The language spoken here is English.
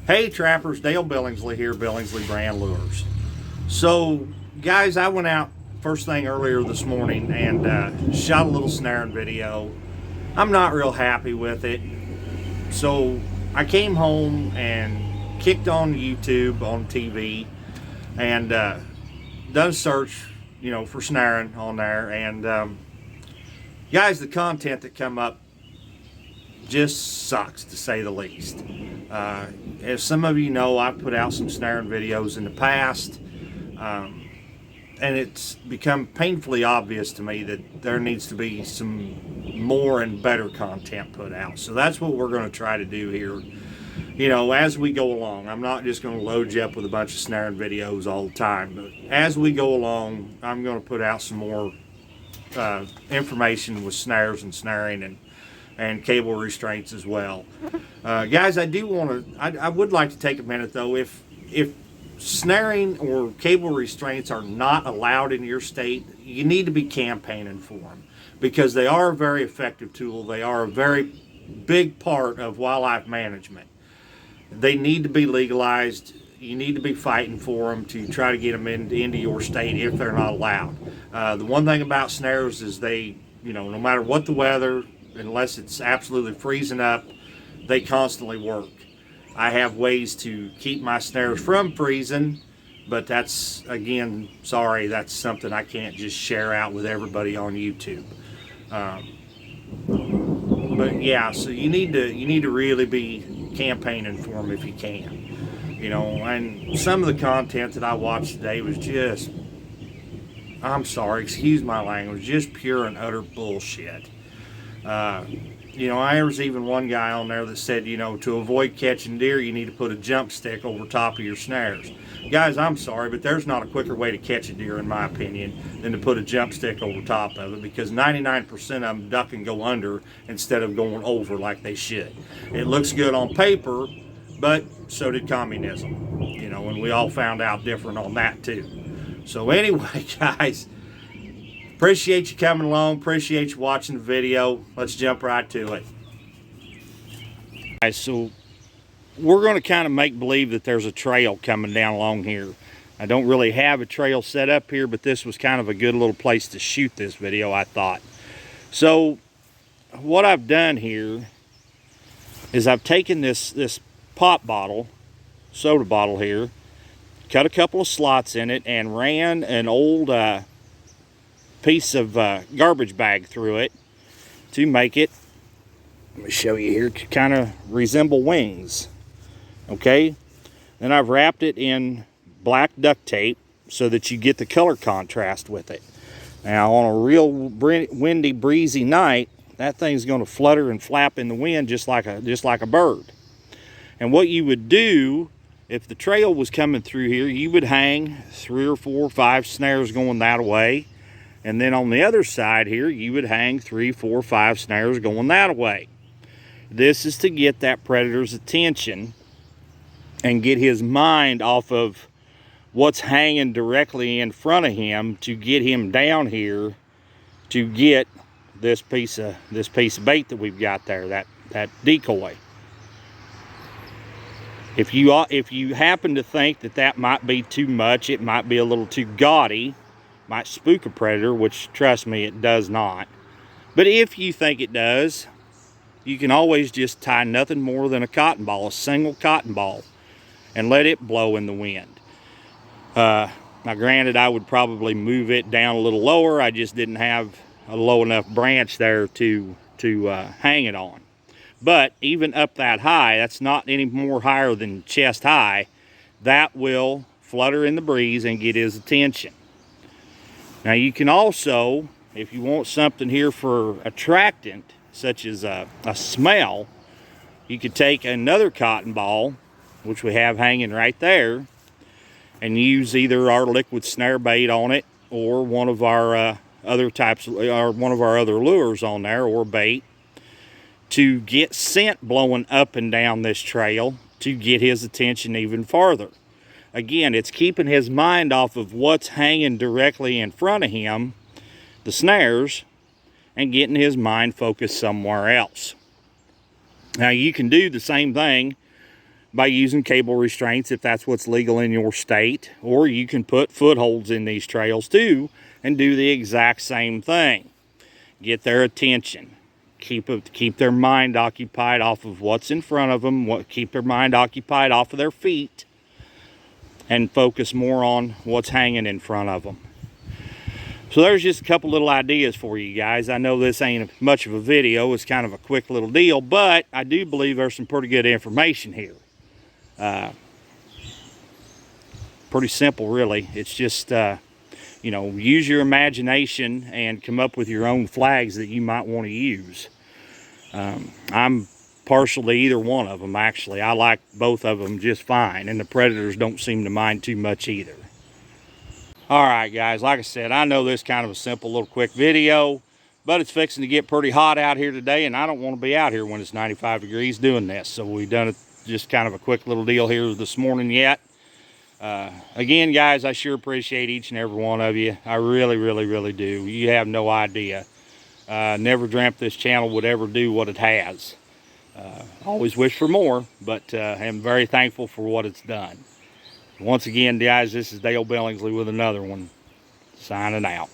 Hey trappers, Dale Billingsley here, Billingsley Brand Lures. So guys, I went out first thing earlier this morning and shot a little snaring video. I'm not real happy with it. So I came home and kicked on YouTube on TV and done a search, for snaring on there. And guys, the content that come up just sucks, to say the least. As some of you know, I've put out some snaring videos in the past, and it's become painfully obvious to me that there needs to be some more and better content put out. So that's what we're going to try to do here, as we go along. I'm not just going to load you up with a bunch of snaring videos all the time, but as we go along, I'm going to put out some more information with snares and snaring and cable restraints as well. Guys, I would like to take a minute though. If snaring or cable restraints are not allowed in your state, you need to be campaigning for them, because they are a very effective tool. They are a very big part of wildlife management. They need to be legalized. You need to be fighting for them to try to get them into your state if they're not allowed. The one thing about snares is they, no matter what the weather, unless it's absolutely freezing up, they constantly work. I have ways to keep my snares from freezing, but that's, again, sorry, that's something I can't just share out with everybody on YouTube. But yeah, so you need to really be campaigning for them if you can. And some of the content that I watched today was just, I'm sorry, excuse my language, just pure and utter bullshit. There was even one guy on there that said, to avoid catching deer, you need to put a jump stick over top of your snares. Guys, I'm sorry, but there's not a quicker way to catch a deer, in my opinion, than to put a jump stick over top of it, because 99% of them duck and go under instead of going over like they should. It looks good on paper, but so did communism, and we all found out different on that too. So anyway, guys, appreciate you coming along. Appreciate you watching the video. Let's jump right to it. Guys, so we're going to kind of make believe that there's a trail coming down along here. I don't really have a trail set up here, but this was kind of a good little place to shoot this video, I thought. So what I've done here is I've taken this pop bottle, soda bottle here, cut a couple of slots in it, and ran an old piece of garbage bag through it to make it, let me show you here, to kind of resemble wings. Okay, then I've wrapped it in black duct tape so that you get the color contrast with it. Now on a real windy, breezy night, that thing's going to flutter and flap in the wind just like a bird. And what you would do if the trail was coming through here, you would hang 3 or 4 or 5 snares going that way. And then on the other side here, you would hang 3, 4, 5 snares going that way. This is to get that predator's attention and get his mind off of what's hanging directly in front of him, to get him down here to get this piece of bait that we've got there, that decoy. If you happen to think that might be too much, it might be a little too gaudy, might spook a predator, which, trust me, it does not. But if you think it does, you can always just tie nothing more than a cotton ball, a single cotton ball, and let it blow in the wind. Now granted, I would probably move it down a little lower. I just didn't have a low enough branch there to hang it on. But even up that high, that's not any more higher than chest high, that will flutter in the breeze and get his attention. Now you can also, if you want something here for attractant, such as a smell, you could take another cotton ball, which we have hanging right there, and use either our liquid snare bait on it, or one of our other lures on there, or bait, to get scent blowing up and down this trail to get his attention even farther. Again, it's keeping his mind off of what's hanging directly in front of him, the snares, and getting his mind focused somewhere else. Now you can do the same thing by using cable restraints if that's what's legal in your state, or you can put footholds in these trails too and do the exact same thing. Get their attention. Keep their mind occupied off of what's in front of them, keep their mind occupied off of their feet, and focus more on what's hanging in front of them. So there's just a couple little ideas for you guys. I know this ain't much of a video, it's kind of a quick little deal, but I do believe there's some pretty good information here. Pretty simple, really. It's just, you know, use your imagination and come up with your own flags that you might want to use. I'm partial to either one of them, actually. I like both of them just fine, and the predators don't seem to mind too much either. Alright guys, like I said, I know this is kind of a simple little quick video, but it's fixing to get pretty hot out here today, and I don't want to be out here when it's 95 degrees doing this. So we've done it just kind of a quick little deal here this morning yet. Again, guys, I sure appreciate each and every one of you. I really, really, really do. You have no idea. Never dreamt this channel would ever do what it has. Always wish for more, but I'm very thankful for what it's done. Once again, guys, this is Dale Billingsley with another one. Signing out.